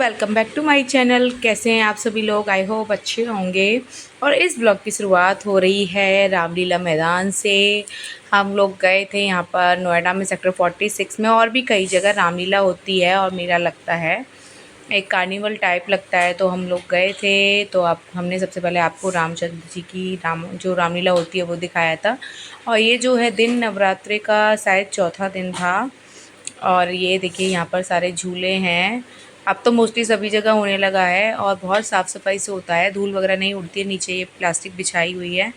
Welcome back to my channel. कैसे हैं आप सभी लोग? आई होप अच्छे होंगे। और इस ब्लॉग की शुरुआत हो रही है रामलीला मैदान से। हम लोग गए थे यहाँ पर नोएडा में सेक्टर 46 में, और भी कई जगह रामलीला होती है और मेला लगता है, एक कार्निवल टाइप लगता है। तो हम लोग गए थे, तो आप हमने सबसे पहले आपको रामचंद्र जी की जो रामलीला होती है वो दिखाया था। और ये जो है दिन नवरात्रि का शायद चौथा दिन था। और ये देखिए यहाँ पर सारे झूले हैं। अब तो मोस्टली सभी जगह होने लगा है और बहुत साफ़ सफाई से होता है, धूल वगैरह नहीं उड़ती है। नीचे ये प्लास्टिक बिछाई हुई है।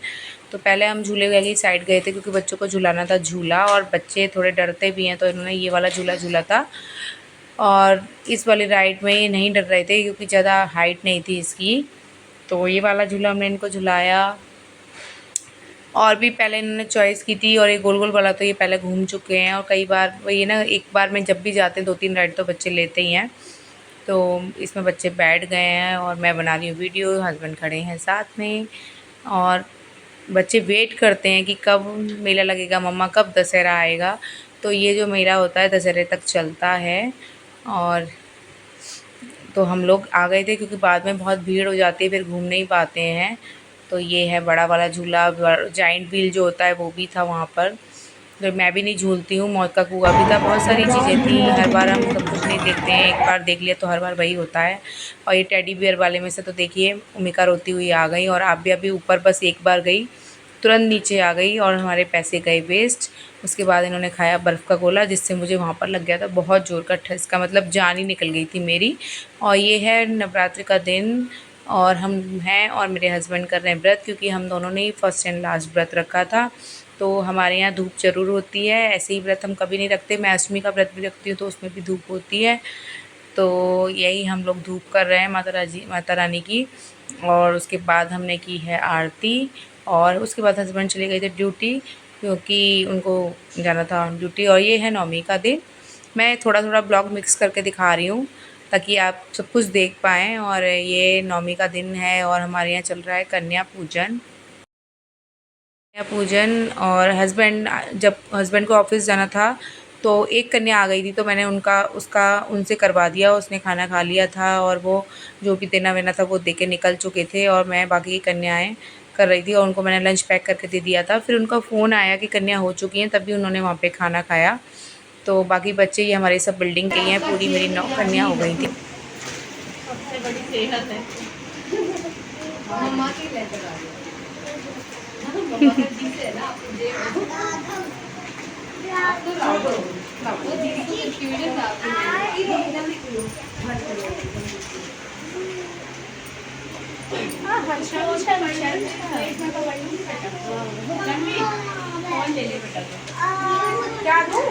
तो पहले हम झूले वाली साइड गए थे क्योंकि बच्चों को झुलाना था झूला, और बच्चे थोड़े डरते भी हैं, तो इन्होंने ये वाला झूला झूला था। और इस वाली राइड में ये नहीं डर रहे थे क्योंकि ज़्यादा हाइट नहीं थी इसकी, तो ये वाला झूला हमने इनको झुलाया। और भी पहले इन्होंने चॉइस की थी, और ये गोल गोल वाला तो ये पहले घूम चुके हैं। और कई बार वही ना, एक बार में जब भी जाते हैं 2-3 राइड तो बच्चे लेते ही हैं। तो इसमें बच्चे बैठ गए हैं और मैं बना रही हूँ वीडियो, हस्बैंड खड़े हैं साथ में। और बच्चे वेट करते हैं कि कब मेला लगेगा, मम्मा कब दशहरा आएगा। तो ये जो मेला होता है दशहरे तक चलता है। और तो हम लोग आ गए थे क्योंकि बाद में बहुत भीड़ हो जाती है, फिर घूम नहीं पाते हैं। तो ये है बड़ा वाला झूला, जाइंट व्हील जो होता है वो भी था वहाँ पर। तो मैं भी नहीं झूलती हूँ, मौत का कुआं भी था, बहुत सारी चीज़ें थी। हर बार हम सब कुछ नहीं देखते हैं, एक बार देख लिया तो हर बार वही होता है। और ये टेडी बियर वाले में से तो देखिए उमिका रोती हुई आ गई, और आप भी अभी ऊपर बस एक बार गई तुरंत नीचे आ गई और हमारे पैसे गए वेस्ट। उसके बाद इन्होंने खाया बर्फ़ का गोला, जिससे मुझे वहाँ पर लग गया था बहुत ज़ोर का ठसका, मतलब जान ही निकल गई थी मेरी। और ये है नवरात्रि का दिन, और हम हैं और मेरे हस्बैंड कर रहे हैं व्रत, क्योंकि हम दोनों ने ही फर्स्ट एंड लास्ट व्रत रखा था। तो हमारे यहाँ धूप ज़रूर होती है, ऐसे ही व्रत हम कभी नहीं रखते। मैं अष्टमी का व्रत भी रखती हूँ तो उसमें भी धूप होती है। तो यही हम लोग धूप कर रहे हैं माता रानी की। और उसके बाद हमने की है आरती, और उसके बाद हस्बैंड चले गए थे ड्यूटी क्योंकि उनको जाना था ड्यूटी। और ये है नवमी का दिन। मैं थोड़ा थोड़ा ब्लॉग मिक्स करके दिखा रही हूँ ताकि आप सब कुछ देख पाएँ। और ये नवमी का दिन है और हमारे यहाँ चल रहा है कन्या पूजन। और जब हस्बैंड को ऑफिस जाना था तो एक कन्या आ गई थी, तो मैंने उनसे करवा दिया। उसने खाना खा लिया था और वो जो भी देना वेना था वो दे के निकल चुके थे, और मैं बाकी की कन्याएं कर रही थी और उनको मैंने लंच पैक करके दे दिया था। फिर उनका फ़ोन आया कि कन्या हो चुकी हैं, तभी उन्होंने वहाँ पे खाना खाया। तो बाकी बच्चे ये हमारे सब बिल्डिंग के ही हैं, पूरी मेरी 9 कन्या हो गई थी। सबसे बड़ी सेहत है। मम्मा की लेकर आ रही मम्मा का जी से ना आप दे आप तो लाओ वो जी को एक्सपीरियंस आप ये एकदम लिखो हां अच्छा अच्छा अच्छा इसमें तो वही लंबी कौन ले ले बेटा तो क्या दूं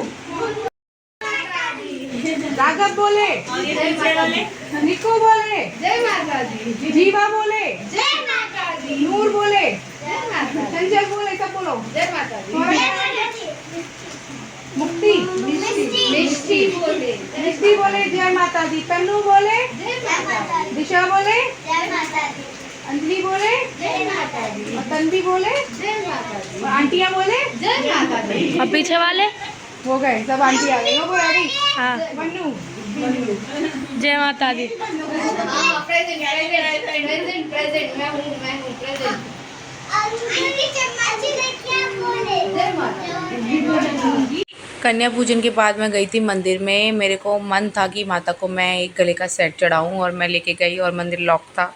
राघव बोले जय माता दी, निको बोले जय माता दी, जीवा बोले जय माता दी, नूर बोले जय माता दी, संजय बोले, सब बोलो जय माता दी, मुक्ति मिष्टी बोले जय माता दी, तन्नू बोले जय माता दी, दिशा बोले जय माता दी, अंजलि बोले जय माता दी, और तन्वी बोले जय माता दी, और आंटियां बोले जय माता दी। और पीछे वाले हो गए सब, आंटी आ गई, वो रेडी। हाँ, मन्नू जय माता दी। प्रेजेंट मैं हूँ प्रेजेंट। कन्या पूजन के बाद मैं गई थी मंदिर में। मेरे को मन था कि माता को मैं एक गले का सेट चढ़ाऊँ, और मैं लेके गई और मंदिर लॉक था,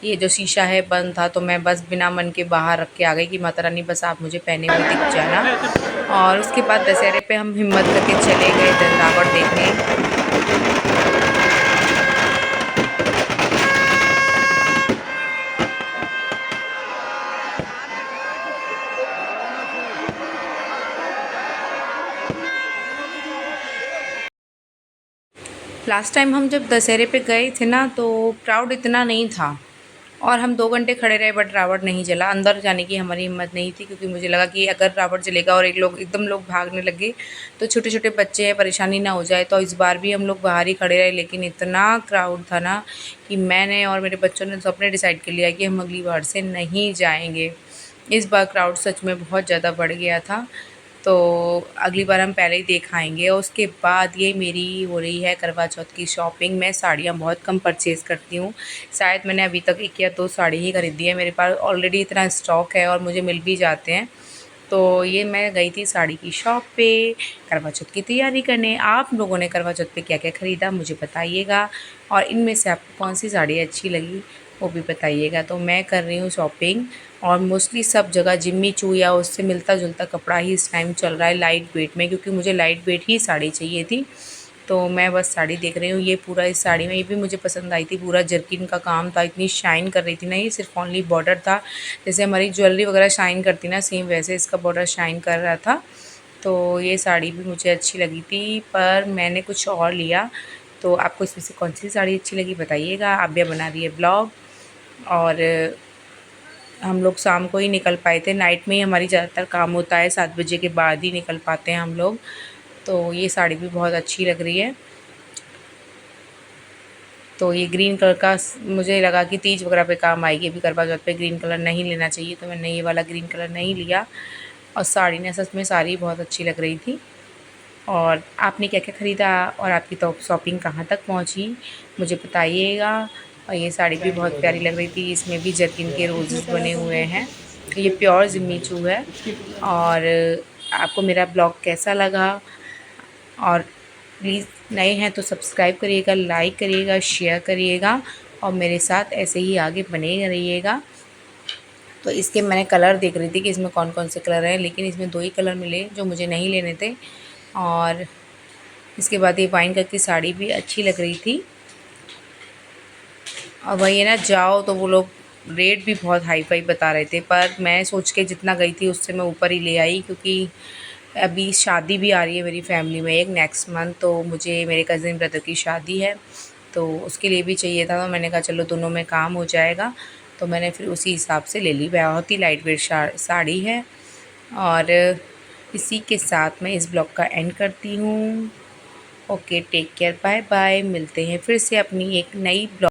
ये जो शीशा है बंद था। तो मैं बस बिना मन के बाहर रख के आ गई कि माता रानी बस आप मुझे पहने हुए दिख जाना। और उसके बाद दशहरे पे हम हिम्मत करके चले गए रावण देखने। लास्ट टाइम हम जब दशहरे पे गए थे ना, तो क्राउड इतना नहीं था और हम 2 घंटे खड़े रहे, बट रावण नहीं जला। अंदर जाने की हमारी हिम्मत नहीं थी क्योंकि मुझे लगा कि अगर रावण जलेगा और एकदम लोग भागने लगे तो छोटे छोटे बच्चे हैं, परेशानी ना हो जाए। तो इस बार भी हम लोग बाहर ही खड़े रहे, लेकिन इतना क्राउड था ना कि मैंने और मेरे बच्चों ने सबने डिसाइड कर लिया कि हम अगली बार से नहीं जाएंगे। इस बार क्राउड सच में बहुत ज़्यादा बढ़ गया था। तो अगली बार हम पहले ही देख आएंगे। और उसके बाद ये मेरी हो रही है करवा चौथ की शॉपिंग। मैं साड़ियाँ बहुत कम परचेज़ करती हूँ, शायद मैंने अभी तक 1 या 2 साड़ी ही खरीदी है। मेरे पास ऑलरेडी इतना स्टॉक है और मुझे मिल भी जाते हैं। तो ये मैं गई थी साड़ी की शॉप पे करवा चौथ की तैयारी करने। आप लोगों ने करवा चौथ पे क्या क्या ख़रीदा मुझे बताइएगा, और इनमें से आपको कौन सी साड़ी अच्छी लगी वो भी बताइएगा। तो मैं कर रही हूँ शॉपिंग, और मोस्टली सब जगह जिम्मी चू या उससे मिलता जुलता कपड़ा ही इस टाइम चल रहा है लाइट वेट में, क्योंकि मुझे लाइट वेट ही साड़ी चाहिए थी। तो मैं बस साड़ी देख रही हूँ। ये पूरा इस साड़ी में ये भी मुझे पसंद आई थी, पूरा जर्किन का काम था, इतनी शाइन कर रही थी ना। ये सिर्फ ओनली बॉर्डर था, जैसे हमारी ज्वेलरी वगैरह शाइन करती ना, सेम वैसे इसका बॉर्डर शाइन कर रहा था। तो ये साड़ी भी मुझे अच्छी लगी थी, पर मैंने कुछ और लिया। तो आपको इसमें से कौन सी साड़ी अच्छी लगी बताइएगा। आभ्या बना रही है ब्लॉग, और हम लोग शाम को ही निकल पाए थे। नाइट में ही हमारी ज़्यादातर काम होता है, 7 बजे के बाद ही निकल पाते हैं हम लोग। तो ये साड़ी भी बहुत अच्छी लग रही है। तो ये ग्रीन कलर का मुझे लगा कि तीज वगैरह पे काम आएगी, अभी करवा चौथ पे ग्रीन कलर नहीं लेना चाहिए, तो मैंने ये वाला ग्रीन कलर नहीं लिया। और साड़ी ने सच में सारी बहुत अच्छी लग रही थी। और आपने क्या क्या ख़रीदा और आपकी तो शॉपिंग कहाँ तक पहुँची मुझे बताइएगा। और ये साड़ी भी बहुत प्यारी लग रही थी, इसमें भी जर्किन के रोजेस बने हुए हैं। ये प्योर जिम्मी चू है। और आपको मेरा ब्लॉग कैसा लगा, और प्लीज़ नए हैं तो सब्सक्राइब करिएगा, लाइक करिएगा, शेयर करिएगा, और मेरे साथ ऐसे ही आगे बने रहिएगा। तो इसके मैंने कलर देख रही थी कि इसमें कौन कौन से कलर हैं, लेकिन इसमें 2 ही कलर मिले जो मुझे नहीं लेने थे। और इसके बाद ये वाइन कलर की साड़ी भी अच्छी लग रही थी। और वही ना, जाओ तो वो लोग रेट भी बहुत हाई फाई बता रहे थे, पर मैं सोच के जितना गई थी उससे मैं ऊपर ही ले आई, क्योंकि अभी शादी भी आ रही है मेरी फैमिली में एक नेक्स्ट मंथ। तो मुझे मेरे कज़िन ब्रदर की शादी है, तो उसके लिए भी चाहिए था। तो मैंने कहा चलो दोनों में काम हो जाएगा, तो मैंने फिर उसी हिसाब से ले ली। बहुत ही लाइट वेट साड़ी है। और इसी के साथ मैं इस ब्लॉग का एंड करती हूँ। Okay, take care, bye bye. मिलते हैं फिर से अपनी एक नई ब्लॉग